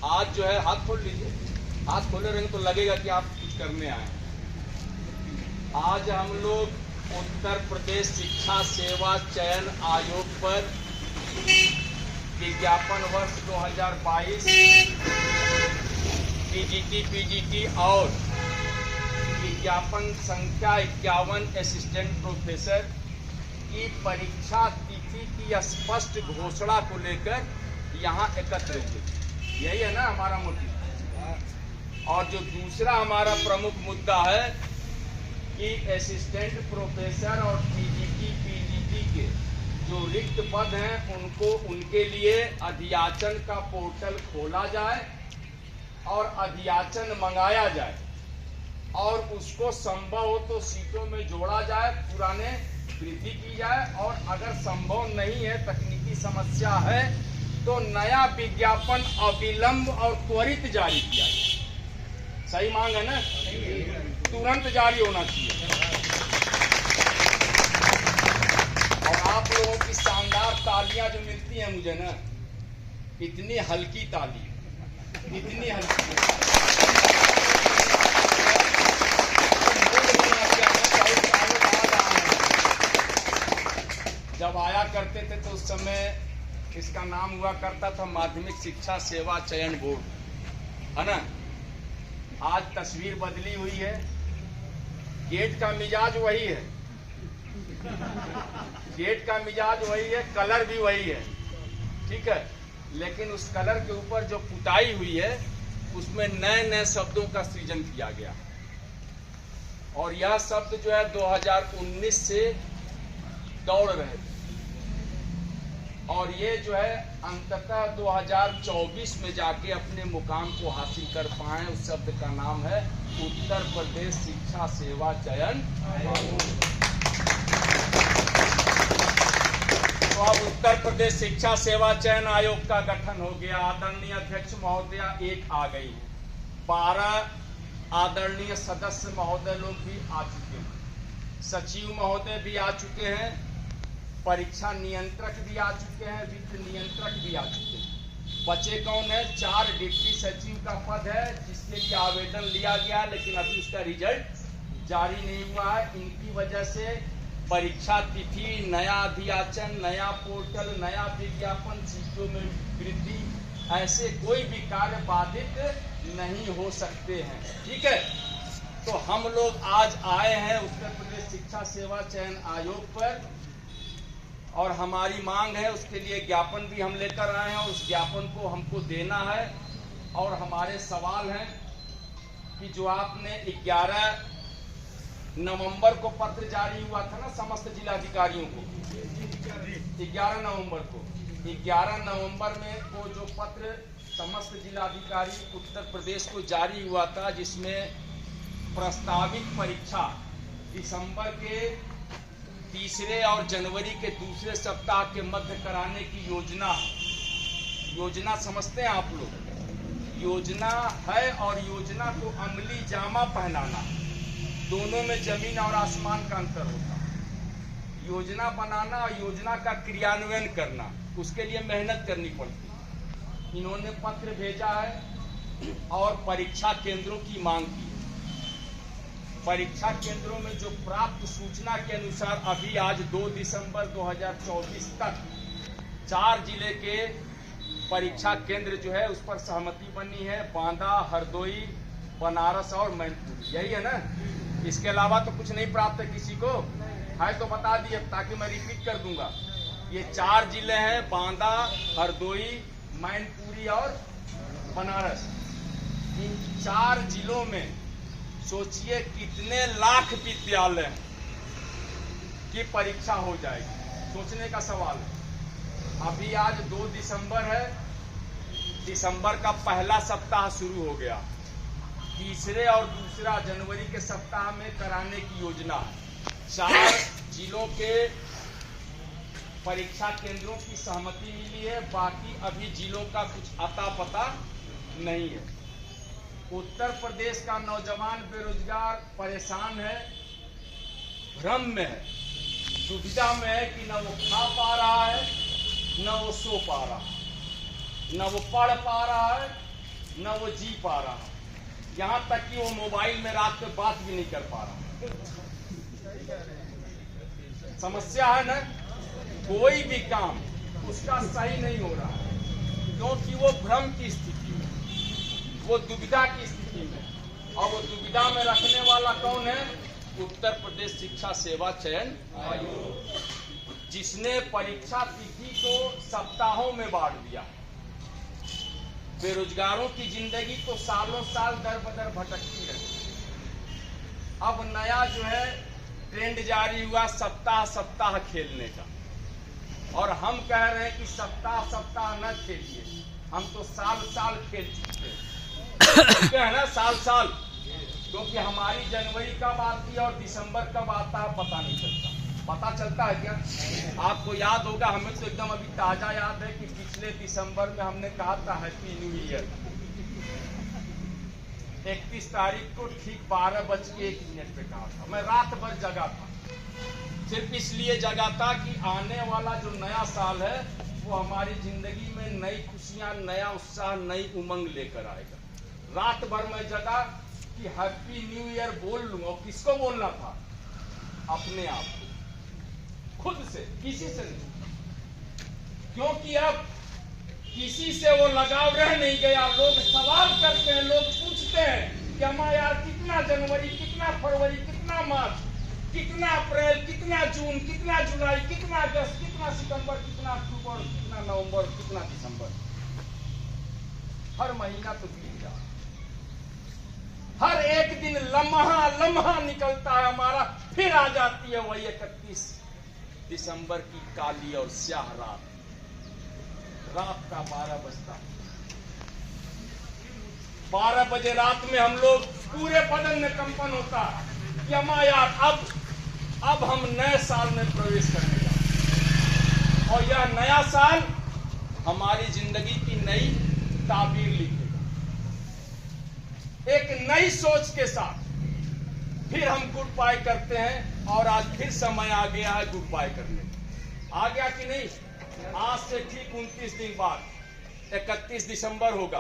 आज जो है हाथ खोल लीजिए, हाथ खोले रहेंगे तो लगेगा कि आप कुछ करने आए हैं। आज हम लोग उत्तर प्रदेश शिक्षा सेवा चयन आयोग पर विज्ञापन वर्ष 2022 टीजीटी पीजीटी और विज्ञापन संख्या 51 असिस्टेंट प्रोफेसर की परीक्षा तिथि की स्पष्ट घोषणा को लेकर यहाँ एकत्र हुए। यही है ना हमारा मोटिव। और जो दूसरा हमारा प्रमुख मुद्दा है कि असिस्टेंट प्रोफेसर और टीजीटी पीजीटी के जो रिक्त पद हैं उनके लिए अध्याचन का पोर्टल खोला जाए और अध्याचन मंगाया जाए और उसको संभव हो तो सीटों में जोड़ा जाए, पुराने वृद्धि की जाए, और अगर संभव नहीं है, तकनीकी समस्या है, तो नया विज्ञापन अविलंब और त्वरित जारी किया जाए। सही मांग है ना? तुरंत जारी होना चाहिए। और आप लोगों की शानदार तालियां जो मिलती हैं मुझे ना, इतनी हल्की ताली, इतनी हल्की, जब आया करते थे तो उस समय इसका नाम हुआ करता था माध्यमिक शिक्षा सेवा चयन बोर्ड, है ना। आज तस्वीर बदली हुई है, गेट का मिजाज वही है, गेट का मिजाज वही है, कलर भी वही है, ठीक है, लेकिन उस कलर के ऊपर जो पुताई हुई है उसमें नए नए शब्दों का सृजन किया गया। और यह शब्द जो है 2019 से दौड़ रहे थे और ये जो है अंततः 2024 में जाके अपने मुकाम को हासिल कर पाए। उस शब्द का नाम है उत्तर प्रदेश शिक्षा सेवा चयन आयोग। तो अब उत्तर प्रदेश शिक्षा सेवा चयन आयोग का गठन हो गया। आदरणीय अध्यक्ष महोदया एक आ गई, 12 आदरणीय सदस्य महोदय लोग भी आ चुके हैं, सचिव महोदय भी आ चुके हैं, परीक्षा नियंत्रक भी आ चुके हैं, वित्त नियंत्रक भी आ चुके हैं। बचे कौन है? 4 डिप्टी सचिव का पद है जिसके लिए आवेदन लिया गया, लेकिन अभी उसका रिजल्ट जारी नहीं हुआ है। इनकी वजह से परीक्षा तिथि, नया अध्याचन, नया पोर्टल, नया विज्ञापन, सीटों में वृद्धि, ऐसे कोई भी कार्य बाधित नहीं हो सकते हैं। ठीक है, तो हम लोग आज आए हैं उत्तर प्रदेश शिक्षा सेवा चयन आयोग पर और हमारी मांग है, उसके लिए ज्ञापन भी हम लेकर आए हैं और उस ज्ञापन को हमको देना है। और हमारे सवाल हैं कि जो आपने 11 नवंबर को पत्र जारी हुआ था ना समस्त जिलाधिकारियों को, 11 नवंबर को, 11 नवंबर में को जो पत्र समस्त जिलाधिकारी उत्तर प्रदेश को जारी हुआ था, जिसमें प्रस्तावित परीक्षा दिसंबर के तीसरे और जनवरी के दूसरे सप्ताह के मध्य कराने की योजना समझते हैं आप लोग? योजना है और योजना को अमली जामा पहनाना, दोनों में जमीन और आसमान का अंतर होता है। योजना बनाना और योजना का क्रियान्वयन करना, उसके लिए मेहनत करनी पड़ती है। इन्होंने पत्र भेजा है और परीक्षा केंद्रों की मांग की। परीक्षा केंद्रों में जो प्राप्त सूचना के अनुसार अभी आज 2 दिसंबर 2024 तक 4 जिले के परीक्षा केंद्र जो है उस पर सहमति बनी है, बांदा, हरदोई, बनारस और मैनपुरी। यही है ना? इसके अलावा तो कुछ नहीं प्राप्त है किसी को? है तो बता दिए ताकि मैं रिपीट कर दूंगा। ये 4 जिले हैं, बांदा, हरदोई, मैनपुरी और बनारस। इन 4 जिलों में सोचिए कितने लाख विद्यालय की परीक्षा हो जाएगी, सोचने का सवाल है। अभी आज 2 दिसंबर है, दिसंबर का पहला सप्ताह शुरू हो गया, तीसरे और दूसरा जनवरी के सप्ताह में कराने की योजना है। 4 जिलों के परीक्षा केंद्रों की सहमति मिली है, बाकी अभी जिलों का कुछ अता पता नहीं है। उत्तर प्रदेश का नौजवान बेरोजगार परेशान है, भ्रम में है, दुविधा में है कि न वो खा पा रहा है, न वो सो पा रहा है, न वो पढ़ पा रहा है, न वो जी पा रहा, यहां तक कि वो मोबाइल में रात में बात भी नहीं कर पा रहा। समस्या है ना, कोई भी काम उसका सही नहीं हो रहा है, क्योंकि वो भ्रम की स्थिति में, वो दुविधा की स्थिति में। और वो दुविधा में रखने वाला कौन है? उत्तर प्रदेश शिक्षा सेवा चयन आयोग, जिसने परीक्षा तिथि को सप्ताहों में बांट दिया। बेरोजगारों की जिंदगी तो सालों साल दर बदर भटकती रही। अब नया जो है ट्रेंड जारी हुआ सप्ताह सप्ताह खेलने का, और हम कह रहे हैं कि सप्ताह सप्ताह न खेलिए, हम तो साल साल खेल चुके हैं ना, साल साल। क्योंकि हमारी जनवरी कब आती है और दिसंबर कब आता है पता नहीं चलता। पता चलता है क्या? आपको याद होगा, हमें तो एकदम अभी ताजा याद है कि पिछले दिसंबर में हमने कहा था हैप्पी न्यू ईयर। 31 तारीख को ठीक 12:01 पे कहा था। मैं रात भर जगा था, सिर्फ इसलिए जगा था कि आने वाला जो नया साल है वो हमारी जिंदगी में नई खुशियां, नया उत्साह, नई उमंग लेकर आएगा। रात भर मैं जगा कि हैप्पी न्यू ईयर बोल लूं। और किसको बोलना था? अपने आप को, खुद से, किसी से नहीं। क्योंकि अब किसी से वो लगाव रह नहीं गया। लोग सवाल करते हैं, लोग पूछते हैं कि अम्मा यार कितना जनवरी, कितना फरवरी, कितना मार्च, कितना अप्रैल, कितना जून, कितना जुलाई, कितना अगस्त, कितना सितंबर, कितना अक्टूबर, कितना नवंबर, कितना दिसंबर। हर महीना तो बीत रहा, हर एक दिन लम्हा लम्हा निकलता है हमारा, फिर आ जाती है वही 31 दिसंबर की काली और स्याह रात। रात का 12 बजता, 12 बजे रात में हम लोग पूरे बदन में कंपन होता कि अम्मा यार अब हम नए साल में प्रवेश करने जा रहे हैं, और यह नया साल हमारी जिंदगी की नई ताबीर लिखेगा। एक नई सोच के साथ फिर हम गुड बाय करते हैं, और आज फिर समय आ गया है गुड बाय करने का। आ गया कि नहीं? आज से ठीक 29 दिन बाद 31 दिसंबर होगा,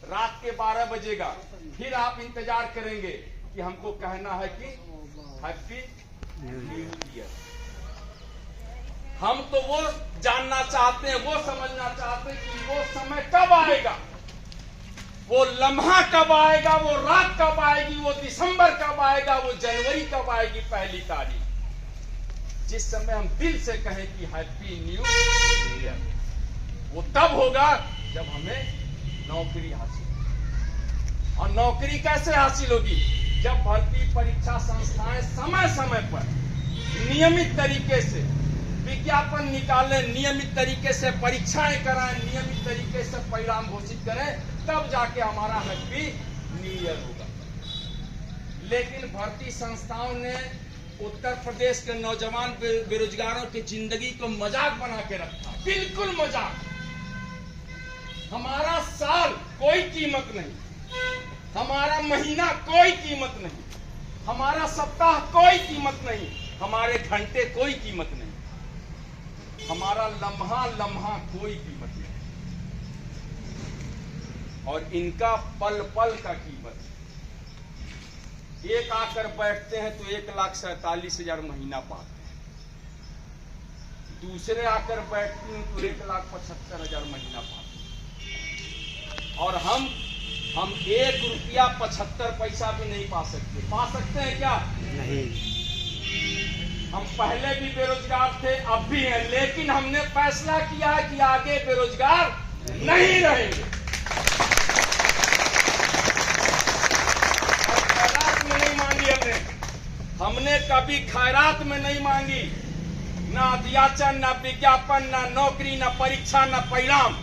रात के 12 बजेगा। फिर आप इंतजार करेंगे कि हमको कहना है कि हैप्पी न्यू ईयर। हम तो वो जानना चाहते हैं, वो समझना चाहते हैं कि वो समय कब आएगा, वो लम्हा कब आएगा, वो रात कब आएगी, वो दिसंबर कब आएगा, वो जनवरी कब आएगी, पहली तारीख, जिस समय हम दिल से कहें कि हैप्पी न्यू ईयर। वो तब होगा जब हमें नौकरी हासिल हो। और नौकरी कैसे हासिल होगी? जब भर्ती परीक्षा संस्थाएं समय समय पर नियमित तरीके से विज्ञापन निकालें, नियमित तरीके से परीक्षाएं कराएं, नियमित तरीके से परिणाम घोषित करें, तब जाके हमारा हैप्पी न्यू ईयर होगा। लेकिन भर्ती संस्थाओं ने उत्तर प्रदेश के नौजवान बेरोजगारों की जिंदगी को मजाक बना के रखा, बिल्कुल मजाक। हमारा साल कोई कीमत नहीं, हमारा महीना कोई कीमत नहीं, हमारा सप्ताह कोई कीमत नहीं, हमारे घंटे कोई कीमत नहीं, हमारा लम्हा लम्हा कोई कीमत नहीं, और इनका पल पल का कीमत। एक आकर बैठते हैं तो 1,47,000 महीना पाते हैं, दूसरे आकर बैठते हैं तो 1,75,000 महीना पाते हैं, और हम 1 रुपया 75 पैसा भी नहीं पा सकते। पा सकते हैं क्या? नहीं। हम पहले भी बेरोजगार थे, अब भी हैं, लेकिन हमने फैसला किया है कि आगे बेरोजगार नहीं रहेंगे। खैरात में नहीं मांगी हमने कभी खैरात में नहीं मांगी, ना अध्याचन, ना विज्ञापन, ना नौकरी, ना परीक्षा, ना परिणाम।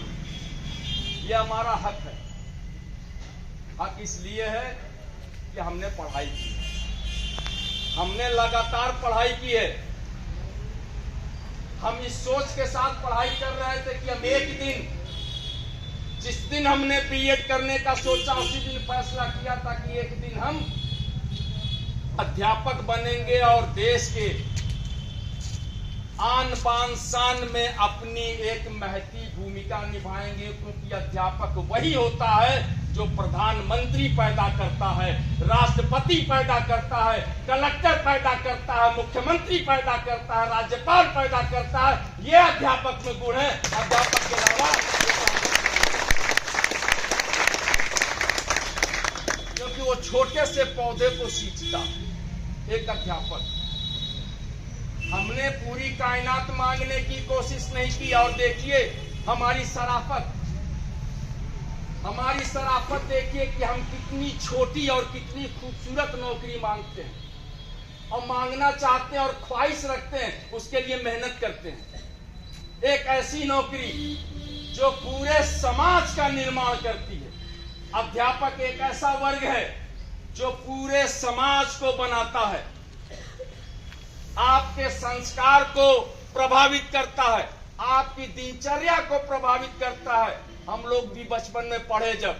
यह हमारा हक है। हक इसलिए है कि हमने पढ़ाई की, हमने लगातार पढ़ाई की है। हम इस सोच के साथ पढ़ाई कर रहे थे कि हम एक दिन, जिस दिन हमने बीएड करने का सोचा, उसी दिन फैसला किया था कि एक दिन हम अध्यापक बनेंगे और देश के आन बान शान में अपनी एक महती भूमिका निभाएंगे, क्योंकि अध्यापक वही होता है जो प्रधानमंत्री पैदा करता है, राष्ट्रपति पैदा करता है, कलेक्टर पैदा करता है, मुख्यमंत्री पैदा करता है, राज्यपाल पैदा करता है, ये अध्यापक में गुण है। अध्यापक के अलावा क्योंकि वो छोटे से पौधे को सींचता एक अध्यापक। हमने पूरी कायनात मांगने की कोशिश नहीं की और देखिए हमारी शराफत देखिए कि हम कितनी छोटी और कितनी खूबसूरत नौकरी मांगते हैं और मांगना चाहते हैं और ख्वाहिश रखते हैं, उसके लिए मेहनत करते हैं। एक ऐसी नौकरी जो पूरे समाज का निर्माण करती है। अध्यापक एक ऐसा वर्ग है जो पूरे समाज को बनाता है, आपके संस्कार को प्रभावित करता है, आपकी दिनचर्या को प्रभावित करता है। हम लोग भी बचपन में पढ़े, जब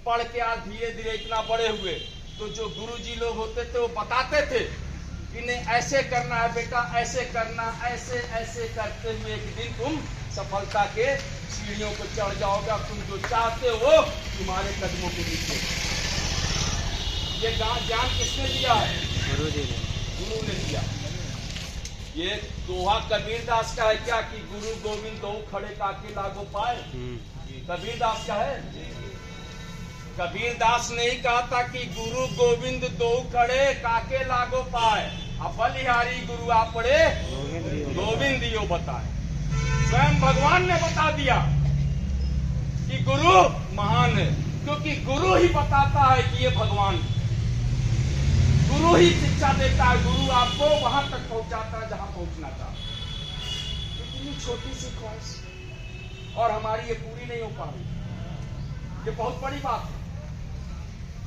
पढ़ के आज धीरे धीरे इतना बड़े हुए तो जो गुरुजी लोग होते थे वो बताते थे कि नहीं ऐसे करना है बेटा, ऐसे करना, ऐसे ऐसे करते हुए एक दिन तुम सफलता के सीढ़ियों को चढ़ जाओगे, तुम जो चाहते हो तुम्हारे कदमों के नीचे। ये ज्ञान किसने दिया है? गुरु ने दिया। ये दोहा कबीरदास का है क्या कि गुरु गोविंद दो खड़े काके लागो पाए? कबीरदास का है। कबीरदास ने ही कहा था कि गुरु गोविंद दो खड़े काके लागो पाए, बलिहारी गुरु आपड़े गोविंद दियो बताए। स्वयं भगवान ने बता दिया कि गुरु महान है, क्योंकि गुरु ही बताता है कि ये भगवान है। गुरु ही शिक्षा देता है, गुरु आपको वहां तक पहुंचाता है जहां पहुंचना चाहता है। इतनी छोटी सी ख्वाहिश और हमारी ये पूरी नहीं हो पा रही, ये बहुत बड़ी बात है।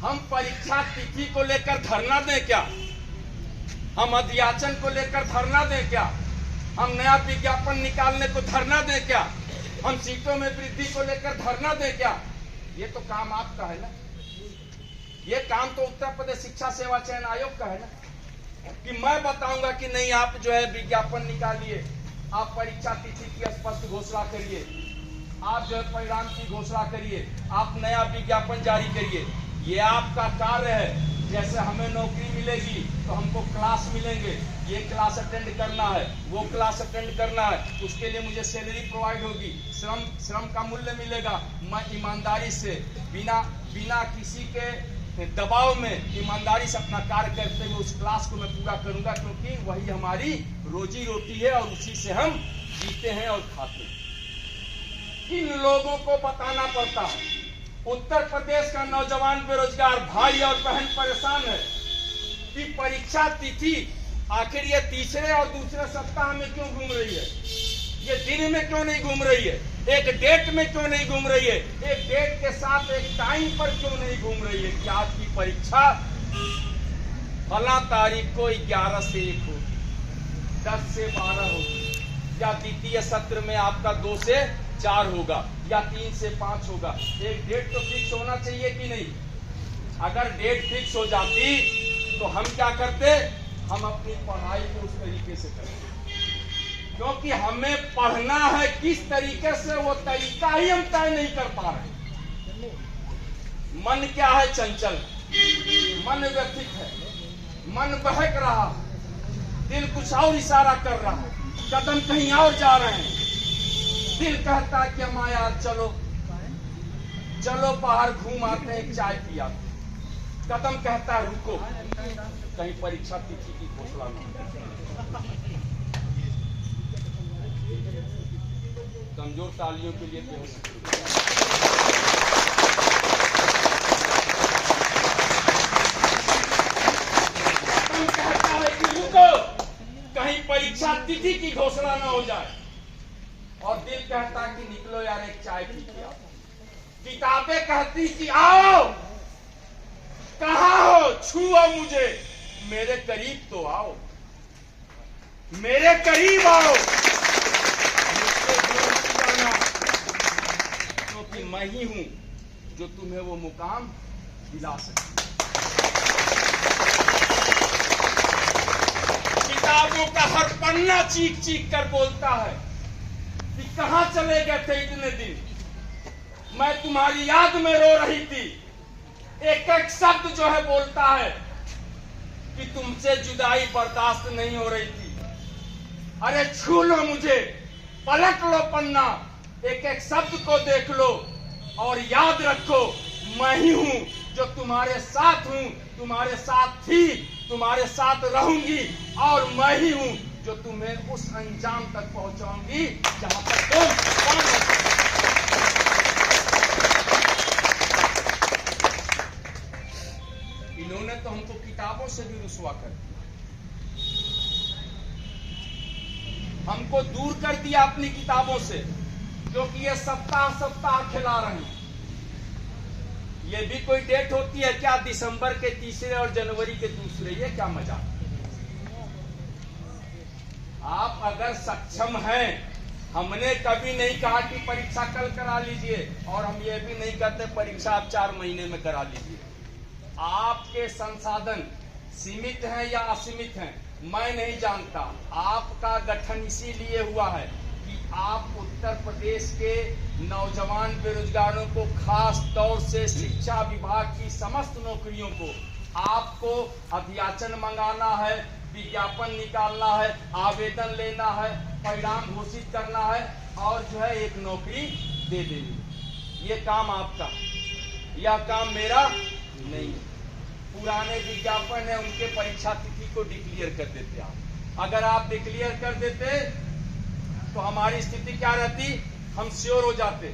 हम परीक्षा तिथि को लेकर धरना दें क्या? हम अध्याचन को लेकर धरना दें क्या? हम नया विज्ञापन निकालने को धरना दें क्या? हम सीटों में वृद्धि को लेकर धरना दें क्या? ये तो काम आपका है ना। ये काम तो उत्तर प्रदेश शिक्षा सेवा चयन आयोग का है ना, कि मैं बताऊंगा कि नहीं आप जो है विज्ञापन निकालिए, आप परीक्षा तिथि की स्पष्ट घोषणा करिए, आप जो है परिणाम की घोषणा करिए, आप नया विज्ञापन जारी करिए। ये आपका कार्य है। जैसे हमें नौकरी मिलेगी तो हमको क्लास मिलेंगे, ये क्लास अटेंड करना है, वो क्लास अटेंड करना है, उसके लिए मुझे सैलरी प्रोवाइड होगी, श्रम का मूल्य मिलेगा। मैं ईमानदारी से बिना किसी के दबाव में ईमानदारी से अपना कार्य करते हुए उस क्लास को मैं पूरा करूंगा, क्योंकि वही हमारी रोजी रोटी है और उसी से हम जीते हैं और खाते हैं। इन लोगों को बताना पड़ता है। उत्तर प्रदेश का नौजवान बेरोजगार भाई और बहन परेशान है कि परीक्षा तिथि आखिर ये तीसरे और दूसरे सप्ताह में क्यों घूम रही है, ये दिन में क्यों नहीं घूम रही है, एक डेट में क्यों नहीं घूम रही है, एक डेट के साथ एक टाइम पर क्यों नहीं घूम रही है कि आपकी परीक्षा फला तारीख को 11 से 1 होगी, 10 से 12 होगी, या द्वितीय सत्र में आपका 2 से 4 होगा, या 3 से 5 होगा। एक डेट तो फिक्स होना चाहिए कि नहीं? अगर डेट फिक्स हो जाती तो हम क्या करते? हम अपनी पढ़ाई को उस तरीके से करते, क्योंकि हमें पढ़ना है किस तरीके से, वो तरीका ही हम तय नहीं कर पा रहे। मन क्या है? चंचल, मन व्यथित है, मन बहक रहा, दिल कुछ और इशारा कर रहा है, कदम कहीं और जा रहे हैं। दिल कहता है कि माया चलो चलो बाहर घूम आते हैं, चाय पी आते हैं। कदम कहता है रुको, कहीं परीक्षा तिथि की घोषणा नहीं। कमजोर तालियों के लिए कदम कहता है कि रुको, कहीं परीक्षा तिथि की घोषणा न हो जाए। और दिल कहता है कि निकलो यार एक चाय पी के आओ। किताबें कहती कि आओ, कहाँ हो, छुओ मुझे, मेरे करीब तो आओ, मेरे करीब आओ, मुझसे दूर मत जाना, क्योंकि मैं ही हूं जो तुम्हें वो मुकाम दिला सकती। किताबों का हर पन्ना चीख चीख कर बोलता है कि कहां चले गए थे इतने दिन, मैं तुम्हारी याद में रो रही थी, एक एक शब्द जो है बोलता है कि तुमसे जुदाई बर्दाश्त नहीं हो रही थी। अरे छू लो मुझे, पलट लो पन्ना, एक एक शब्द को देख लो और याद रखो मैं ही हूं जो तुम्हारे साथ हूं, तुम्हारे साथ थी, तुम्हारे साथ रहूंगी, और मैं ही हूं जो तुम्हें उस अंजाम तक पहुंचाऊंगी जहां तक तुम पहुंच सकते। इन्होंने तो हमको किताबों से भी रुसवा कर दिया, हमको दूर कर दिया अपनी किताबों से, क्योंकि ये सप्ताह सप्ताह खिला रहे हैं। ये भी कोई डेट होती है क्या? दिसंबर के तीसरे और जनवरी के दूसरे, ये क्या मजाक? आप अगर सक्षम हैं, हमने कभी नहीं कहा कि परीक्षा कल करा लीजिए, और हम ये भी नहीं कहते परीक्षा आप 4 महीने में करा लीजिए। आपके संसाधन सीमित हैं या असीमित हैं मैं नहीं जानता। आपका गठन इसीलिए हुआ है कि आप उत्तर प्रदेश के नौजवान बेरोजगारों को, खास तौर से शिक्षा विभाग की समस्त नौकरियों को, आपको अध्याचन मंगाना है, विज्ञापन निकालना है, आवेदन लेना है, परिणाम घोषित करना है और जो है एक नौकरी दे देनी। ये काम आपका, यह काम मेरा नहीं। पुराने विज्ञापन है, उनके परीक्षा तिथि को डिक्लेयर कर देते आप। अगर आप डिक्लेयर कर देते तो हमारी स्थिति क्या रहती? हम श्योर हो जाते,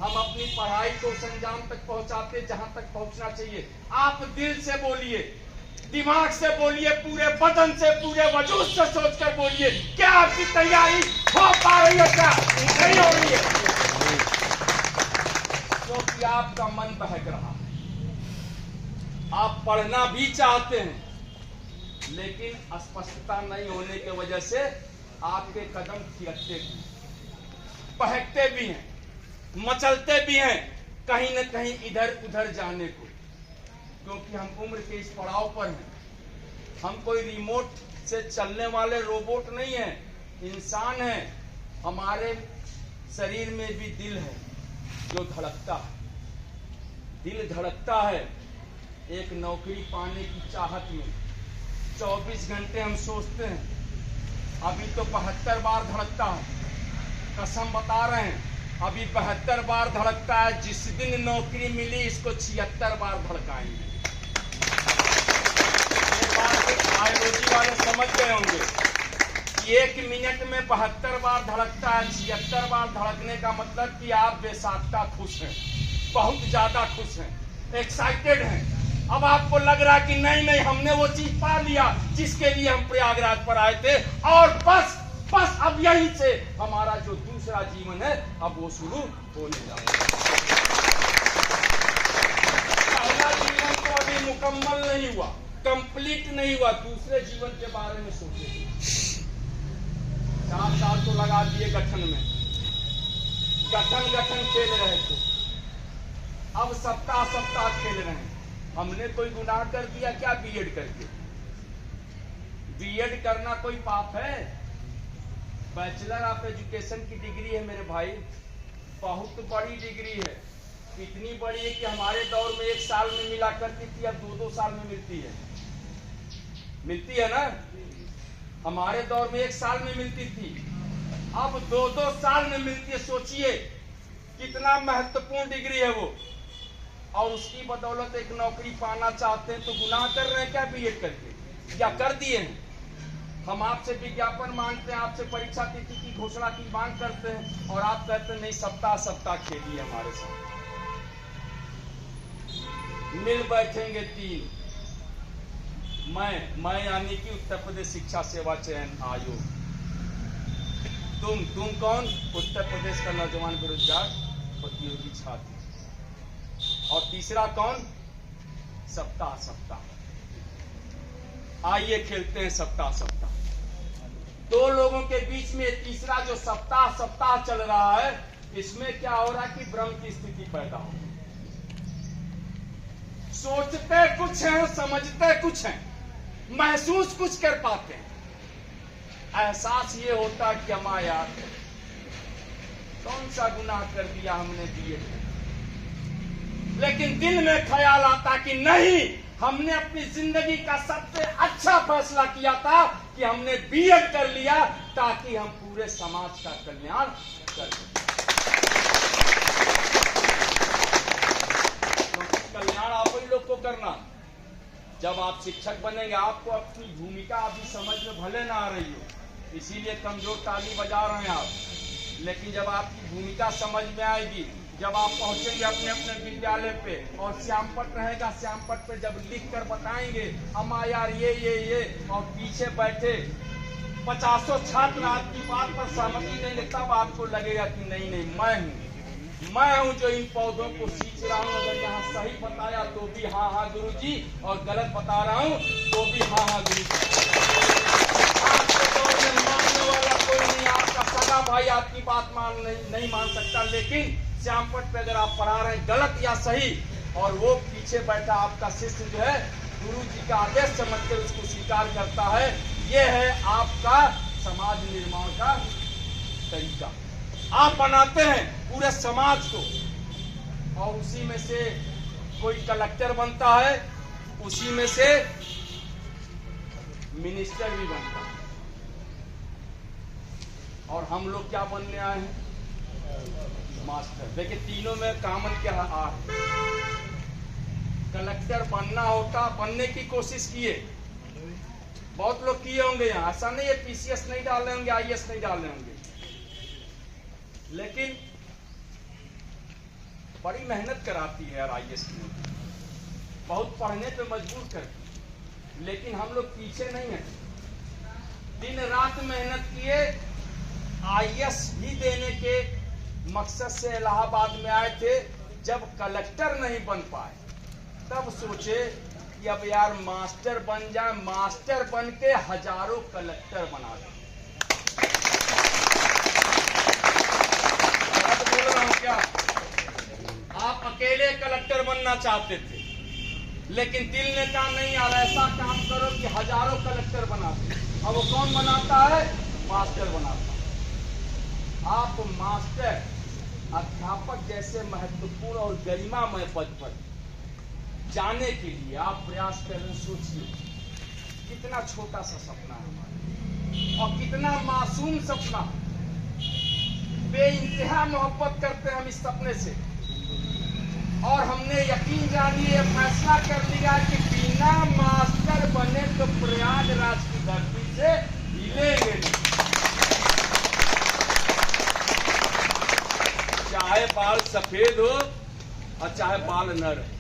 हम अपनी पढ़ाई को उस अंजाम तक पहुंचाते जहां तक पहुंचना चाहिए। आप दिल से बोलिए, दिमाग से बोलिए, पूरे बदन से, पूरे वजूद से सोचकर बोलिए, क्या आपकी तैयारी हो पा रही है? क्या नहीं हो रही है? क्योंकि आपका मन बहक रहा है, आप पढ़ना भी चाहते हैं, लेकिन स्पष्टता नहीं होने की वजह से आपके कदम थिरकते भी, बहकते भी हैं, मचलते भी हैं कहीं न कहीं इधर उधर जाने को, क्योंकि हम उम्र के इस पड़ाव पर हैं। हम कोई रिमोट से चलने वाले रोबोट नहीं है, इंसान है। हमारे शरीर में भी दिल है जो धड़कता है, दिल धड़कता है एक नौकरी पाने की चाहत में। 24 घंटे हम सोचते हैं, अभी तो 72 बार धड़कता है, कसम बता रहे हैं अभी 72 बार धड़कता है। जिस दिन नौकरी मिली इसको 76 बार धड़काएंगे। ये बात बायोलॉजी वाले समझ गए होंगे कि 1 मिनट में 72 बार धड़कता है। 76 बार धड़कने का मतलब कि आप बेसाख्ता खुश हैं, बहुत ज्यादा खुश हैं, एक्साइटेड हैं। अब आपको लग रहा है कि नहीं हमने वो चीज पा लिया जिसके लिए हम प्रयागराज पर आए थे, और बस अब यहीं से हमारा जो दूसरा जीवन है अब वो शुरू होने जा रहा है। पहला जीवन तो अभी मुकम्मल नहीं हुआ, कंप्लीट नहीं हुआ, दूसरे जीवन के बारे में सोचिए। 4 साल तो लगा दिए गठन में, गठन खेल रहे थे, अब सप्ताह खेल रहे हैं। हमने कोई गुनाह कर दिया क्या बीएड करके? बीएड करना कोई पाप है? बैचलर ऑफ एजुकेशन की डिग्री है मेरे भाई, बहुत बड़ी डिग्री है। इतनी बड़ी है कि हमारे दौर में 1 साल में मिला करती थी, अब 2-2 साल में मिलती है ना। हमारे दौर में 1 साल में मिलती थी, अब 2-2 साल में मिलती है। सोचिए कितना महत्वपूर्ण डिग्री है वो, और उसकी बदौलत एक नौकरी पाना चाहते हैं तो गुनाह कर रहे हैं क्या बीएड करके? या कर दिए हैं? हम आपसे विज्ञापन मांगते हैं, आपसे परीक्षा तिथि की घोषणा की मांग करते हैं, और आप कहते हैं नहीं सप्ताह खेलिए हमारे साथ। मिल बैठेंगे 3, मैं यानी कि उत्तर प्रदेश शिक्षा सेवा चयन आयोग, तुम कौन? उत्तर प्रदेश का नौजवान बेरोजगार प्रतियोगी छात्र, और तीसरा कौन? सप्ताह। आइए खेलते हैं सप्ताह। 2 लोगों के बीच में तीसरा जो सप्ताह चल रहा है, इसमें क्या हो रहा है कि भ्रम की स्थिति पैदा हो। सोचते कुछ हैं, समझते कुछ हैं, महसूस कुछ कर पाते हैं। एहसास ये होता कि अम्मा यार कौन सा गुनाह कर दिया हमने बीएड में, लेकिन दिल में ख्याल आता कि नहीं, हमने अपनी जिंदगी का सबसे अच्छा फैसला किया था कि हमने बीएड कर लिया ताकि हम पूरे समाज का कल्याण कर सकें। कल्याण आप ही लोग को करना। जब आप शिक्षक बनेंगे, आपको अपनी भूमिका अभी समझ में भले ना आ रही हो, इसीलिए कमजोर ताली बजा रहे हैं आप, लेकिन जब आपकी भूमिका समझ में आएगी, जब आप पहुंचेंगे अपने अपने विद्यालय पे और श्यामपट रहेगा, श्यामपट पे जब लिख कर बताएंगे अम्मा यार ये और पीछे बैठे 50 छात्र आपकी बात पर सहमति देंगे, तब आपको लगेगा कि नहीं मैं हूं जो इन पौधों को सींच रहा हूं। अगर यहाँ सही बताया तो भी हाँ गुरुजी, और गलत बता रहा हूं तो भी हाँ गुरुजी। आपके दौर में मानने वाला कोई नहीं, आपका सगा भाई आपकी बात नहीं मान सकता, लेकिन श्यामपट पे अगर आप पढ़ा रहे हैं गलत या सही, और वो पीछे बैठा आपका शिष्य जो है गुरु जी का आदेश समझकर उसको स्वीकार करता है, ये है आपका समाज निर्माण का तरीका। आप बनाते हैं पूरे समाज को, और उसी में से कोई कलेक्टर बनता है, उसी में से मिनिस्टर भी बनता है। और हम लोग क्या बनने आए हैं? मास्टर। देखिए तीनों में कॉमन क्या है? कलेक्टर बनना होता, बनने की कोशिश किए, बहुत लोग किए होंगे यहाँ, ऐसा नहीं है पीसीएस नहीं डाले होंगे, आईएएस नहीं डाले होंगे, लेकिन बड़ी मेहनत कराती है यार आईएएस की, बहुत पढ़ने पे मजबूर करती, लेकिन हम लोग पीछे नहीं हैं, दिन रात मेहनत किए, आईएएस भी देने के मकसद से इलाहाबाद में आए थे। जब कलेक्टर नहीं बन पाए तब सोचे कि अब यार मास्टर बन जाए, मास्टर बन के हजारों कलेक्टर बना दें। बोल रहा हूं क्या? आप अकेले कलेक्टर बनना चाहते थे, लेकिन दिल ने कहा नहीं यार ऐसा काम करो कि हजारों कलेक्टर बना दे। अब वो कौन बनाता है? मास्टर बनाता है। आप मास्टर, अध्यापक जैसे महत्वपूर्ण और गरिमामय पद पर जाने के लिए आप प्रयास कर रहे हैं। सोचिए कितना छोटा सा सपना है हमारा, और कितना मासूम सपना। बेइंतहा मोहब्बत करते हैं हम इस सपने से, और हमने यकीन जानिए फैसला कर लिया कि बिना मास्टर बने तो प्रयागराज की धरती से हिलेंगे नहीं। चाहे बाल सफेद हो और चाहे बाल न रहे,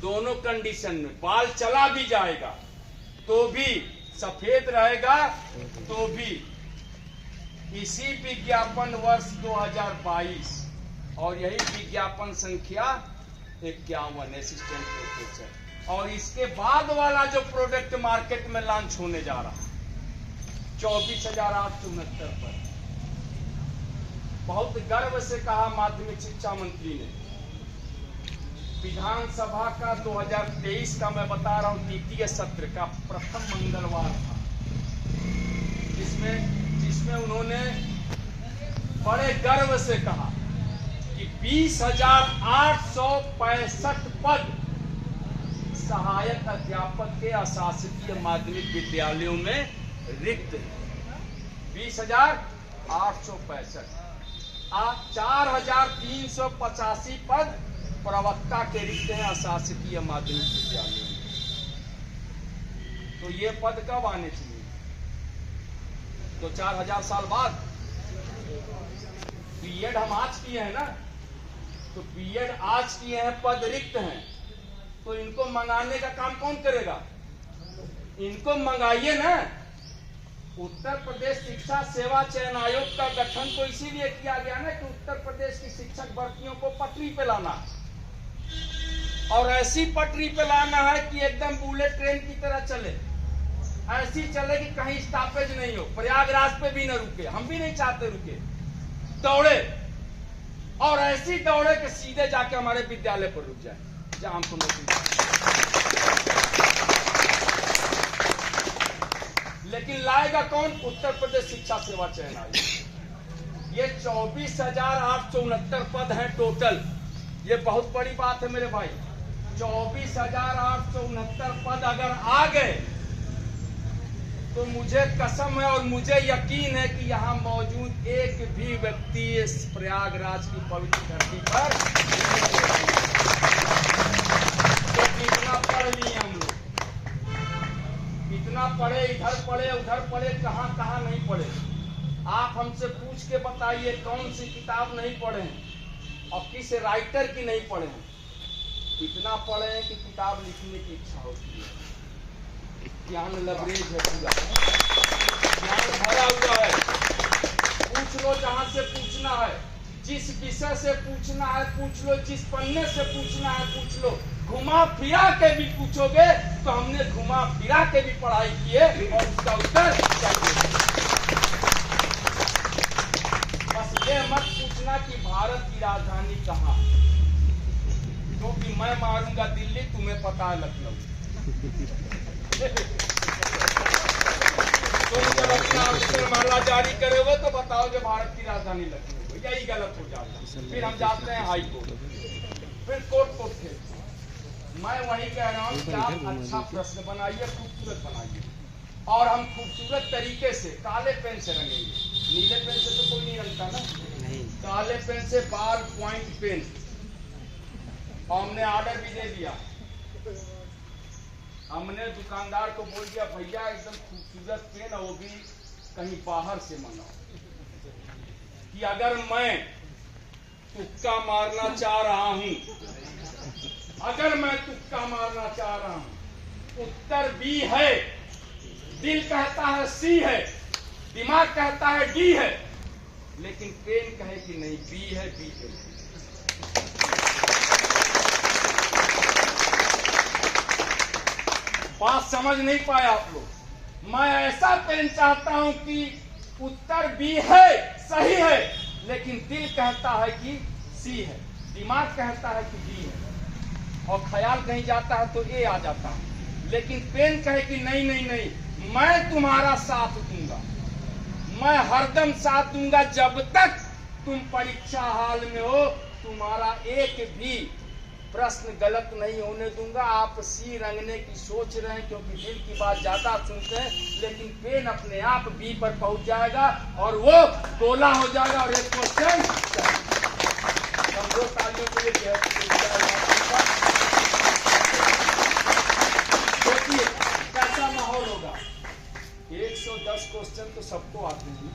दोनों कंडीशन में बाल चला भी जाएगा तो भी, सफेद रहेगा तो भी। इसी विज्ञापन वर्ष 2022 और यही विज्ञापन संख्या 51 असिस्टेंट प्रोफेसर, और इसके बाद वाला जो प्रोडक्ट मार्केट में लॉन्च होने जा रहा है 24,869 पर। बहुत गर्व से कहा माध्यमिक शिक्षा मंत्री ने। विधानसभा का 2023 का मैं बता रहा हूं द्वितीय सत्र का प्रथम मंगलवार था, जिसमें उन्होंने बड़े गर्व से कहा कि 20,865 पद सहायक अध्यापक के अशासकीय माध्यमिक विद्यालयों में रिक्त है। 20,865। 4,385 पद प्रवक्ता के रिक्त हैं अशासकीय माध्यमिक विद्यालयों में। तो ये पद कब आने चाहिए? तो 4,000 साल बाद। बीएड हम आज किए हैं ना, तो बीएड आज किए हैं, पद रिक्त हैं, तो इनको मंगाने का काम कौन करेगा? इनको मंगाइए ना। उत्तर प्रदेश शिक्षा सेवा चयन आयोग का गठन तो इसीलिए किया गया ना कि उत्तर प्रदेश की शिक्षक भर्तियों को पटरी पे लाना, और ऐसी पटरी पे लाना है कि एकदम बुलेट ट्रेन की तरह चले, ऐसी चले कि कहीं स्टॉपेज नहीं हो, प्रयागराज पे भी न रुके, हम भी नहीं चाहते रुके, दौड़े, और ऐसी दौड़े कि सीधे जाके हमारे विद्यालय पर रुक जाए जहां हमको नौकरी। लेकिन लाएगा कौन? उत्तर प्रदेश शिक्षा सेवा चयन आयोग। ये 24,869 पद हैं टोटल, ये बहुत बड़ी बात है मेरे भाई। 24,869 पद अगर आ गए तो मुझे कसम है और मुझे यकीन है कि यहाँ मौजूद एक भी व्यक्ति इस प्रयागराज की पवित्र धरती पर तो कितना पढ़ लिए हम लोग, कितना पढ़े, इधर पढ़े उधर पढ़े, कहाँ कहाँ नहीं पढ़े। आप हमसे पूछ के बताइए कौन सी किताब नहीं पढ़े हैं और किस राइटर की नहीं पढ़े हैं। इतना पढ़े हैं कि किताब लिखने की इच्छा होती है। ज्ञान लबरेज है, पूरा ज्ञान भरा हुआ है। पूछ लो जहां से पूछना है, जिस विषय से पूछना है पूछ लो, जिस पन्ने से पूछना है पूछ लो। घुमा फिरा के भी पूछोगे तो हमने घुमा फिरा के भी पढ़ाई की है और उसका उत्तर चाहिए। बस ये मत पूछना कि भारत की राजधानी कहाँ, क्योंकि मैं मारूंगा दिल्ली, तुम्हें पता है लखनऊ। तुम जब अपना उत्तर माला जारी करोगे तो बताओगे भारत की राजधानी लखनऊ, यही गलत हो जाता है। फिर हम जाते हैं हाई कोर्ट, फिर कोर्ट को खेलते। मैं वही कह रहा हूँ कि आप अच्छा प्रश्न बनाइए, खूबसूरत बनाइए, और हम खूबसूरत तरीके से काले पेन से रंगेंगे। नीले पेन से तो कोई नहीं रंगता ना, काले पेन से बाल पॉइंट पेन। हमने ऑर्डर भी दे दिया, हमने दुकानदार को बोल दिया भैया एकदम खूबसूरत पेन, वो भी कहीं बाहर से मंगाओ, कि अगर मैं तुक्का मारना चाह रहा हूं, अगर मैं तुक्का मारना चाह रहा हूं, उत्तर बी है, दिल कहता है सी है, दिमाग कहता है डी है, लेकिन पेन कहे कि नहीं बी है, बी है। बात समझ नहीं पाए आप लोग। मैं ऐसा पेन चाहता हूं कि उत्तर बी है, सही है, लेकिन दिल कहता है कि सी है, दिमाग कहता है कि डी है, और ख्याल कहीं जाता है तो ए आ जाता है। लेकिन पेन कहे कि नहीं नहीं नहीं, मैं तुम्हारा साथ दूंगा, मैं हरदम साथ दूंगा जब तक तुम परीक्षा हाल में हो, तुम्हारा एक भी प्रश्न गलत नहीं होने दूंगा। आप सी रंगने की सोच रहे हैं क्योंकि दिल की बात ज्यादा सुनते हैं, लेकिन पेन अपने आप बी पर पहुंच जाएगा और वो गोला हो जाएगा और एक क्वेश्चन कमजोर तालियों के लिए सोचिए कैसा माहौल होगा। 110 क्वेश्चन तो सबको आते हैं,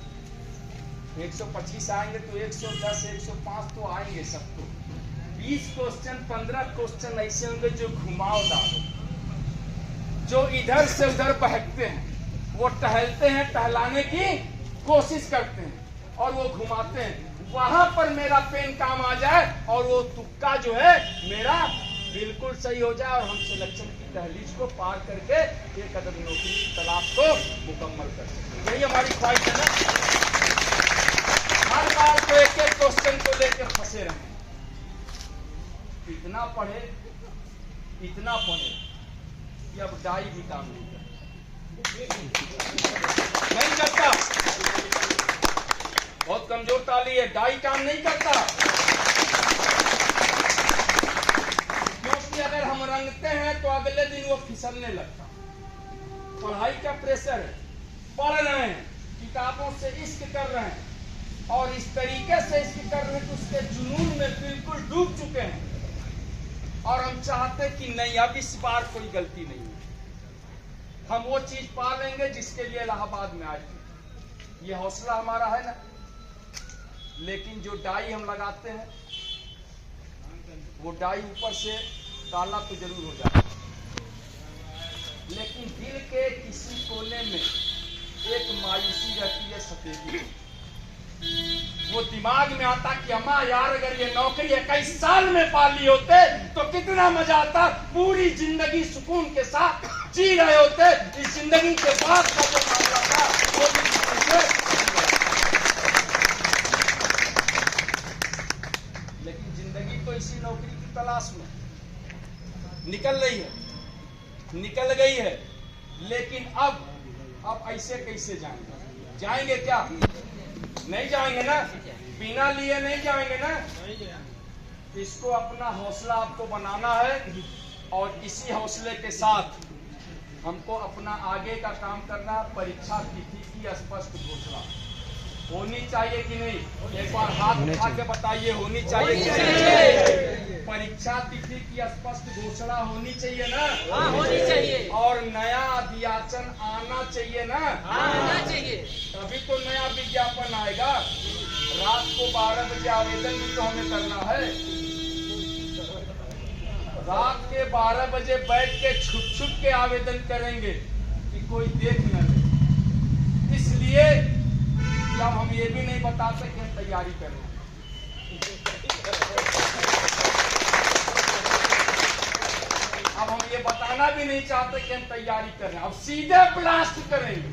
125 आएंगे तो 110 105 तो आएंगे सबको। 20 क्वेश्चन 15 क्वेश्चन ऐसे होंगे जो घुमावदार, जो इधर से उधर बहकते हैं, वो टहलते हैं, टहलाने की कोशिश करते हैं और वो घुमाते हैं। वहां पर मेरा पेन काम आ जाए और वो तुक्का जो है मेरा बिल्कुल सही हो जाए और हम सिलेक्शन की दहलीज को पार करके एक अदद नौकरी की तलाश को मुकम्मल कर सकें। यही हमारी ख्वाहिश है ना। हर बार तो एक एक क्वेश्चन को लेकर फंसे रहे, इतना पढ़े कि अब डाई भी काम नहीं करता। बहुत कमजोर ताली है, डाई काम नहीं करता, क्योंकि अगर हम रंगते हैं तो अगले दिन वो फिसलने लगता। पढ़ाई का प्रेशर है, पढ़ रहे हैं, किताबों से इश्क कर रहे हैं और इस तरीके से इश्क कर रहे हैं कि उसके जुनून में बिल्कुल डूब चुके हैं और हम चाहते कि नहीं अब इस बार कोई गलती नहीं है, हम वो चीज पा लेंगे जिसके लिए इलाहाबाद में आए थे। ये हौसला हमारा है ना। लेकिन जो डाई हम लगाते हैं वो डाई ऊपर से काला तो जरूर हो जाता है, लेकिन दिल के किसी कोने में एक मायूसी रहती है, सफेदी। वो दिमाग में आता कि अम्मा यार अगर ये नौकरी 21 साल में पा ली होते तो कितना मजा आता, पूरी जिंदगी सुकून के साथ जी रहे होते। इस जिंदगी के बाद का जो मामला था वो लेकिन जिंदगी तो इसी नौकरी की तलाश में निकल रही है, निकल गई है। लेकिन अब ऐसे कैसे जाएंगे? जाएंगे क्या? नहीं जाएंगे ना, बिना लिए नहीं जाएंगे ना। इसको अपना हौसला आपको बनाना है और इसी हौसले के साथ हमको अपना आगे का काम करना। परीक्षा तिथि की स्पष्ट घोषणा होनी चाहिए कि नहीं? एक बार हाथ उठा के बताइए, होनी चाहिए कि नहीं? परीक्षा तिथि की स्पष्ट घोषणा होनी चाहिए ना? हाँ, होनी चाहिए। और नया अध्याचन आना चाहिए ना? हाँ, आना चाहिए। तभी तो नया विज्ञापन आएगा। रात को 12 बजे आवेदन भी तो हमें करना है। रात के 12 बजे बैठ के छुप छुप के आवेदन करेंगे कि कोई देख न ले। इसलिए अब हम ये भी नहीं बताते कि हम तैयारी कर रहे हैं। अब हम ये बताना भी नहीं चाहते कि हम तैयारी कर रहे हैं। अब सीधे ब्लास्ट करेंगे,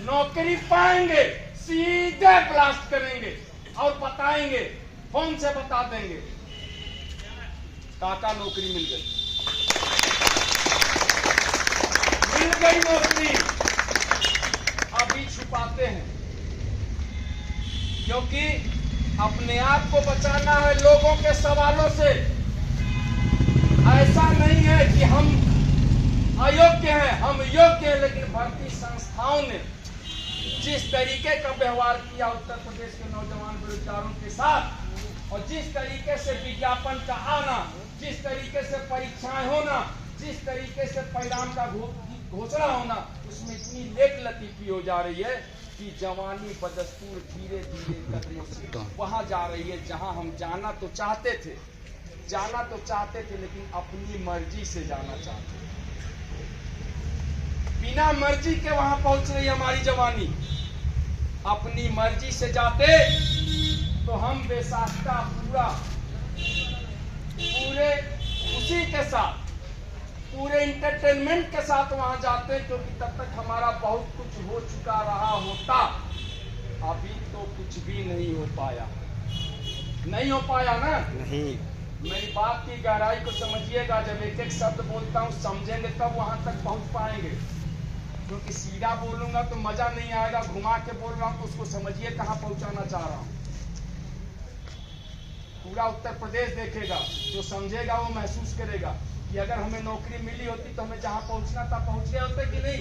नौकरी पाएंगे सीधे ब्लास्ट करेंगे और बताएंगे, फोन से बता देंगे काका नौकरी मिल गई, मिल गई नौकरी। अभी छुपाते हैं क्योंकि अपने आप को बचाना है लोगों के सवालों से। ऐसा नहीं है कि हम अयोग्य हैं, हम योग्य हैं। लेकिन भर्ती संस्थाओं ने जिस तरीके का व्यवहार किया उत्तर प्रदेश के नौजवान बेरोजगारों के साथ, और जिस तरीके से विज्ञापन का आना, जिस तरीके से परीक्षाएं होना, जिस तरीके से परिणाम का घोषणा होना, उसमें इतनी लेट लतीफी हो जा रही है कि जवानी बदस्तूर धीरे धीरे कदमों से वहां जा रही है जहां हम जाना तो चाहते थे, लेकिन अपनी मर्जी से जाना चाहते थे। बिना मर्जी के वहां पहुंच रही हमारी जवानी। अपनी मर्जी से जाते तो हम बेसाख्ता पूरे उसी के साथ, पूरे इंटरटेनमेंट के साथ वहां जाते, क्योंकि तब तक हमारा बहुत कुछ हो चुका रहा होता। अभी तो कुछ भी नहीं हो पाया, नहीं हो पाया ना? नहीं। मेरी बात की गहराई को समझिएगा। जब एक एक शब्द बोलता हूँ समझेंगे तब वहां तक पहुंच पाएंगे, क्योंकि सीधा बोलूंगा तो मजा नहीं आएगा, घुमा के बोल रहा हूँ तो उसको समझिए कहाँ पहुंचाना चाह रहा हूँ। पूरा उत्तर प्रदेश देखेगा, जो समझेगा वो महसूस करेगा कि अगर हमें नौकरी मिली होती तो हमें जहां पहुंचना था पहुंच गए होते कि नहीं?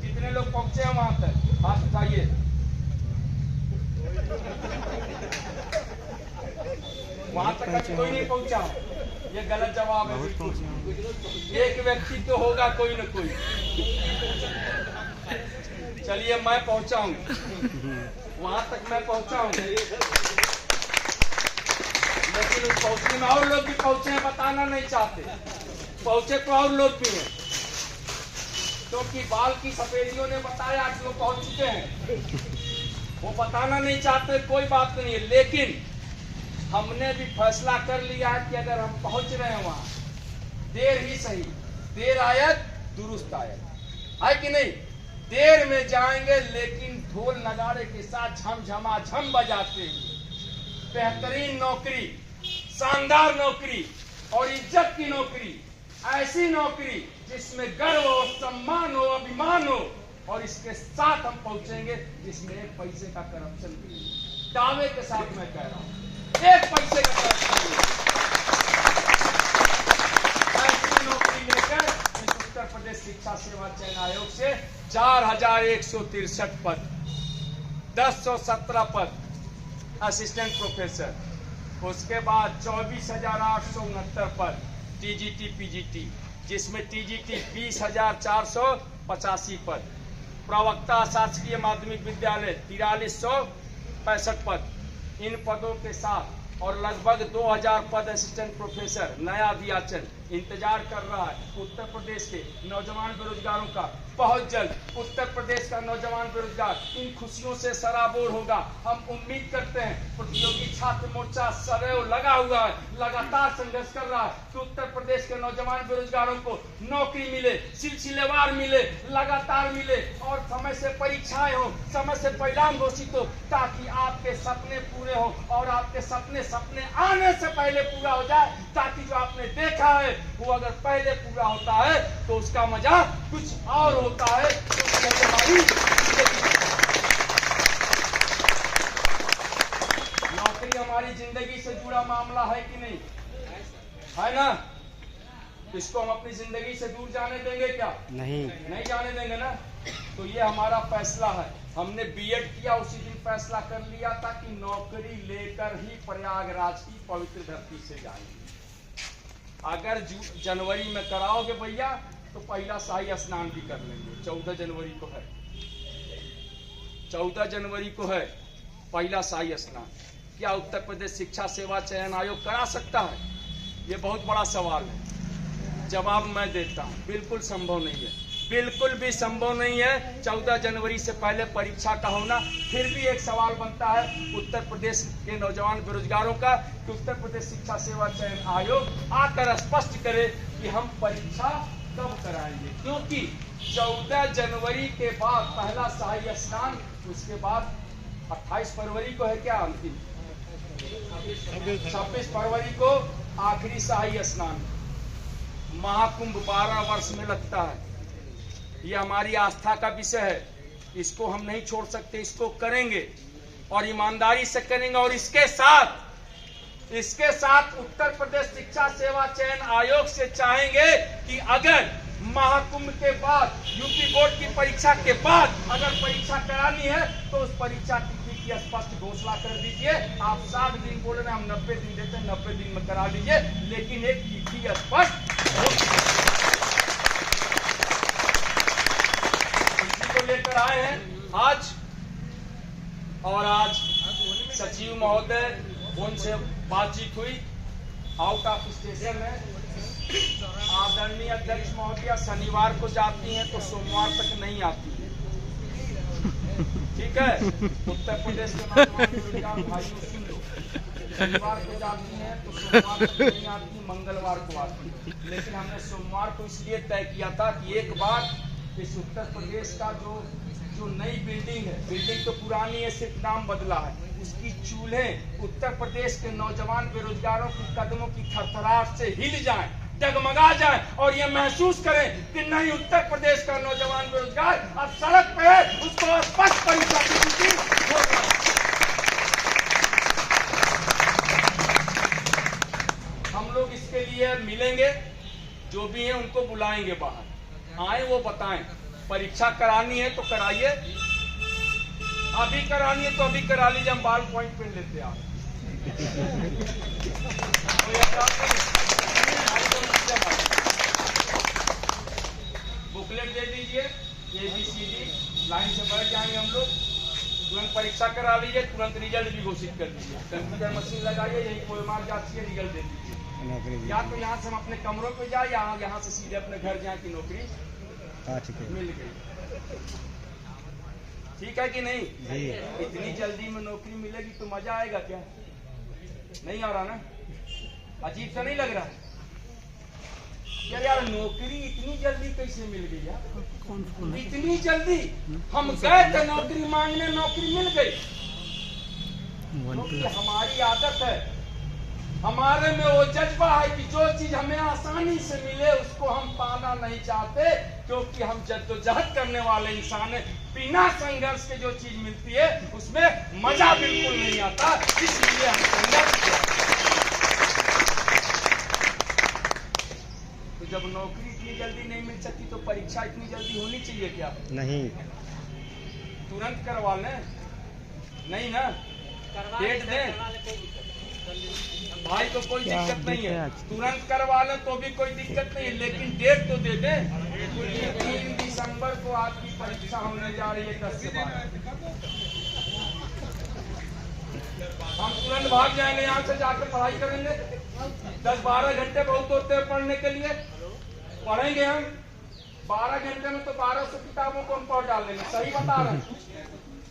कितने लोग पहुंचे हैं वहां तक? हाथ उठाइए। वहां तक अभी कोई नहीं पहुंचा। ये गलत जवाब है बिल्कुल। एक व्यक्ति तो होगा कोई न कोई। चलिए मैं पहुंचा हूं, वहां तक मैं पहुंचा हूं, लेकिन उस पहुंचने में और लोग भी पहुंचे हैं, बताना नहीं चाहते। पहुंचे तो और लोग भी हैं, क्योंकि बाल की सफेदियों ने बताया कि वो पहुंच चुके हैं। वो बताना नहीं चाहते, कोई बात नहीं है। लेकिन हमने भी फैसला कर लिया है कि अगर हम पहुंच रहे हैं वहां, देर ही सही, देर आयत दुरुस्त आयत, है कि नहीं? देर में जाएंगे लेकिन ढोल नगाड़े के साथ झमझमाझम बजाते हैं। बेहतरीन नौकरी, शानदार नौकरी और इज्जत की नौकरी, ऐसी नौकरी जिसमें गर्व हो, सम्मान हो, अभिमान हो, और इसके साथ हम पहुंचेंगे जिसमें एक पैसे का करप्शन भी नहीं। दावे के साथ मैं कह रहा हूं, एक पैसे का करप्शन नहीं। ऐसी नौकरी लेकर इस उत्तर प्रदेश शिक्षा सेवा चयन आयोग से 4163 पद, 1017 पद असिस्टेंट प्रोफेसर, उसके बाद 24,869 पद टीजीटी पीजीटी, जिसमें टीजीटी 20,485 पद, प्रवक्ता शासकीय माध्यमिक विद्यालय 4365 पद। इन पदों के साथ और लगभग 2000 पद असिस्टेंट प्रोफेसर नया अध्याचन इंतजार कर रहा है उत्तर प्रदेश के नौजवान बेरोजगारों का। बहुत जल्द उत्तर प्रदेश का नौजवान बेरोजगार इन खुशियों से सराबोर होगा। हम उम्मीद करते हैं, प्रतियोगी छात्र मोर्चा सदैव लगा हुआ है, लगातार संघर्ष कर रहा है कि उत्तर प्रदेश के नौजवान बेरोजगारों को नौकरी मिले, सिलसिलेवार मिले, लगातार मिले, और समय से परीक्षाएं हो, समय से परिणाम घोषित हो, ताकि आपके सपने पूरे हो और आपके सपने आने से पहले पूरा हो जाए। ताकि जो आपने देखा है वो अगर पहले पूरा होता है तो उसका मजा कुछ और होता है। तो नौकरी हमारी जिंदगी से जुड़ा मामला है कि नहीं है ना? इसको हम अपनी जिंदगी से दूर जाने देंगे क्या? नहीं जाने देंगे ना। तो ये हमारा फैसला है। हमने बीएड किया, उसी दिन फैसला कर लिया था कि नौकरी लेकर ही प्रयागराज की पवित्र धरती से जाएंगे। अगर जनवरी में कराओगे भैया तो पहला शाही स्नान भी कर लेंगे। 14 जनवरी को है, 14 जनवरी को है पहला शाही स्नान। क्या उत्तर प्रदेश शिक्षा सेवा चयन आयोग करा सकता है? ये बहुत बड़ा सवाल है। जवाब मैं देता हूं, बिल्कुल संभव नहीं है, बिल्कुल भी संभव नहीं है 14 जनवरी से पहले परीक्षा का होना। फिर भी एक सवाल बनता है उत्तर प्रदेश के नौजवान बेरोजगारों का कि उत्तर प्रदेश शिक्षा सेवा चयन आयोग आकर स्पष्ट करे कि हम परीक्षा कब कराएंगे, क्योंकि 14 जनवरी के बाद पहला शाही स्नान, उसके बाद 28 फरवरी को है क्या अंतिम, 26 फरवरी को आखिरी शाही स्नान। महाकुंभ 12 वर्ष में लगता है। ये हमारी आस्था का विषय है, इसको हम नहीं छोड़ सकते, इसको करेंगे और ईमानदारी से करेंगे। और इसके साथ उत्तर प्रदेश शिक्षा सेवा चयन आयोग से चाहेंगे कि अगर महाकुंभ के बाद यूपी बोर्ड की परीक्षा के बाद अगर परीक्षा करानी है तो उस परीक्षा तिथि की स्पष्ट घोषणा कर दीजिए। आप 60 दिन बोल रहे हैं, हम 90 दिन देते हैं, 90 दिन में करा लीजिए, लेकिन एक तिथि स्पष्ट लेकर आए हैं आज। और आज सचिव महोदय उनसे बातचीत हुई, आउट ऑफ स्टेशन है। आदरणीय अध्यक्ष महोदय शनिवार को जाती हैं तो सोमवार तक नहीं आती है, ठीक है? उत्तर प्रदेश के नौजवान भाइयों सुन लो, शनिवार को जाती हैं तो सोमवार तक नहीं आती, मंगलवार को आती। लेकिन हमने सोमवार को इसलिए तय किया था कि एक बार इस उत्तर प्रदेश का जो नई बिल्डिंग है, बिल्डिंग तो पुरानी है, सिर्फ नाम बदला है, उसकी चूल्हे उत्तर प्रदेश के नौजवान बेरोजगारों की कदमों की थरथराहट से हिल जाएं, डगमगा जाएं और ये महसूस करें कि नहीं, उत्तर प्रदेश का नौजवान बेरोजगार अब सड़क पे है, उसको स्पष्ट परीक्षा की तिथि घोषणा। हम लोग इसके लिए मिलेंगे, जो भी है उनको बुलाएंगे बाहर, आए वो बताएं। परीक्षा करानी है तो कराइए, अभी करानी है तो अभी करा लीजिए, हम बाल पॉइंट पे लेते आप। बुकलेट दे दीजिए, ABCD लाइन से बैठ जाएंगे हम लोग, तुरंत परीक्षा करा लीजिए, तुरंत रिजल्ट भी घोषित कर दीजिए। कंप्यूटर मशीन लगाइए, यही कोई मार जाती है, रिजल्ट दे दीजिए। या तो यहाँ से हम अपने कमरों पे जाए या यहाँ से सीधे अपने घर जाए कि नौकरी मिल गई। ठीक है कि नहीं? इतनी जल्दी में नौकरी मिलेगी तो मजा आएगा क्या? नहीं आ रहा ना? अजीब सा नहीं लग रहा? यार नौकरी इतनी जल्दी कैसे मिल गई यार? इतनी जल्दी हम गए थे नौकरी मांगने, नौकरी मिल गई। क्योंकि हमारी आदत है, हमारे में वो जज्बा है कि जो चीज हमें आसानी से मिले उसको हम पाना नहीं चाहते, क्योंकि हम जद्दोजहद करने वाले इंसान हैं। बिना संघर्ष के जो चीज मिलती है उसमें मजा बिल्कुल नहीं आता, इसलिए हम संघर्ष करते हैं। तो जब नौकरी इतनी जल्दी नहीं मिल सकती तो परीक्षा इतनी जल्दी होनी चाहिए क्या? नहीं, तुरंत करवा लें, नहीं ना? डेट दें भाई तो कोई दिक्कत नहीं है, तुरंत करवा लें तो भी कोई दिक्कत नहीं है, लेकिन डेट तो दे दें। 3 दिसंबर को आपकी परीक्षा होने जा रही है 10 से 12। हम तुरंत भाग जाएंगे यहाँ से, जाकर पढ़ाई करेंगे। 10-12 घंटे बहुत होते हैं पढ़ने के लिए, पढ़ेंगे हम 12 घंटे में तो 1200 किताबों को हम पढ़ डालेंगे। सही बता रहे हैं,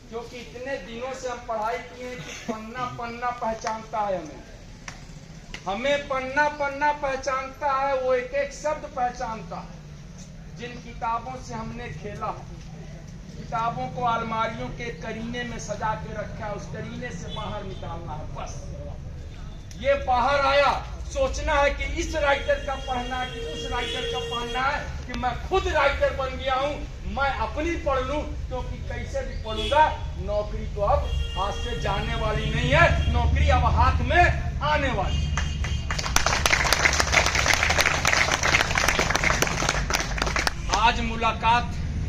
क्योंकि इतने दिनों से हम पढ़ाई किए हैं कि पन्ना पन्ना पहचानता है हमें पन्ना पहचानता है, वो एक एक शब्द पहचानता है। जिन किताबों से हमने खेला, किताबों को अलमारियों के करीने में सजा के रखा, उस करीने से बाहर निकालना है बस। ये बाहर आया, सोचना है कि इस राइटर का पढ़ना है कि उस राइटर का पढ़ना है, कि मैं खुद राइटर बन गया हूँ, मैं अपनी पढ़ लूं, क्योंकि कैसे भी पढ़ूंगा नौकरी तो अब हाथ से जाने वाली नहीं है, नौकरी अब हाथ में आने वाली है। आज मुलाकात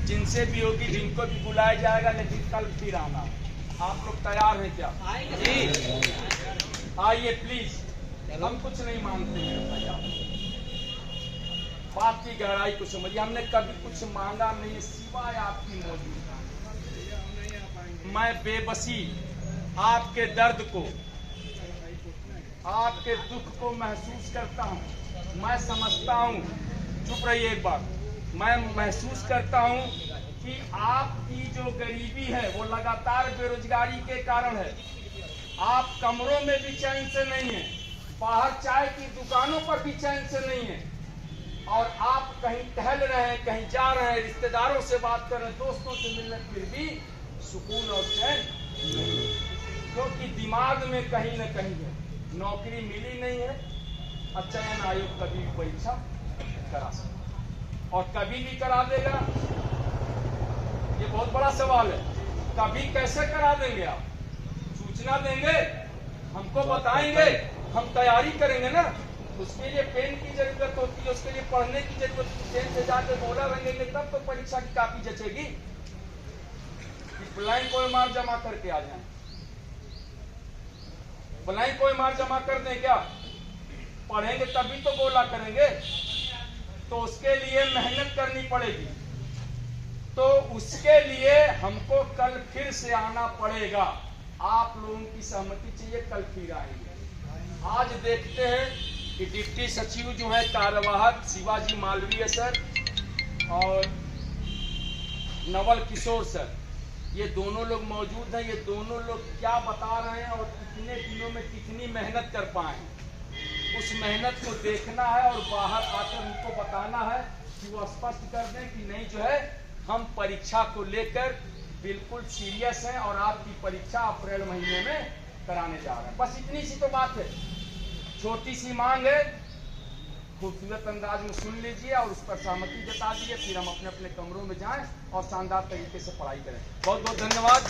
जिनसे भी होगी, जिनको भी बुलाया जाएगा, लेकिन कल फिर आना। आप लोग तैयार हैं क्या? आइए प्लीज, हम कुछ नहीं मांगते हैं, बात की गहराई को समझिए। हमने कभी कुछ मांगा नहीं है सिवाय आपकी मौजूदगी। मैं बेबसी आपके दर्द को, आपके दुख को महसूस करता हूं। मैं समझता हूं, चुप रहिए एक बार, मैं महसूस करता हूं कि आपकी जो गरीबी है वो लगातार बेरोजगारी के कारण है। आप कमरों में भी चैन से नहीं है, बाहर चाय की दुकानों पर भी चैन से नहीं है, और आप कहीं टहल रहे हैं, कहीं जा रहे हैं, रिश्तेदारों से बात कर रहे हैं, दोस्तों से मिल रहे, फिर भी सुकून और चैन, क्योंकि दिमाग में कहीं न कहीं है नौकरी मिली नहीं है। और चयन आयोग कभी भी परीक्षा करा सकता और कभी भी करा देगा, ये बहुत बड़ा सवाल है। कभी कैसे करा देंगे आप? सूचना देंगे, हमको बताएंगे, हम तैयारी करेंगे ना। उसके लिए पेन की जरूरत होती है, उसके लिए पढ़ने की जरूरत है। पेन से जाके बोला रंगेंगे तब तो परीक्षा की कॉपी जचेगी। ब्लैंक OMR जमा करके आ जाए, ब्लैंक OMR जमा कर दें क्या? पढ़ेंगे तभी तो बोला करेंगे, तो उसके लिए मेहनत करनी पड़ेगी। तो उसके लिए हमको कल फिर से आना पड़ेगा। आप लोगों की सहमति चाहिए, कल फिर आएंगे। आज देखते हैं कि डिप्टी सचिव जो है कार्यवाहक शिवाजी मालवीय सर और नवल किशोर सर, ये दोनों लोग मौजूद हैं। ये दोनों लोग क्या बता रहे हैं और कितने दिनों में कितनी मेहनत कर पाए, उस मेहनत को देखना है और बाहर आकर उनको बताना है कि वो स्पष्ट कर दें कि नहीं, जो है हम परीक्षा को लेकर बिल्कुल सीरियस हैं और आपकी परीक्षा अप्रैल महीने में कराने जा रहे हैं। बस इतनी सी तो बात है, छोटी सी मांग है, खूबसूरत अंदाज में सुन लीजिए और उस पर सहमति जता दीजिए, फिर हम अपने अपने कमरों में जाएं और शानदार तरीके से पढ़ाई करें। बहुत बहुत धन्यवाद।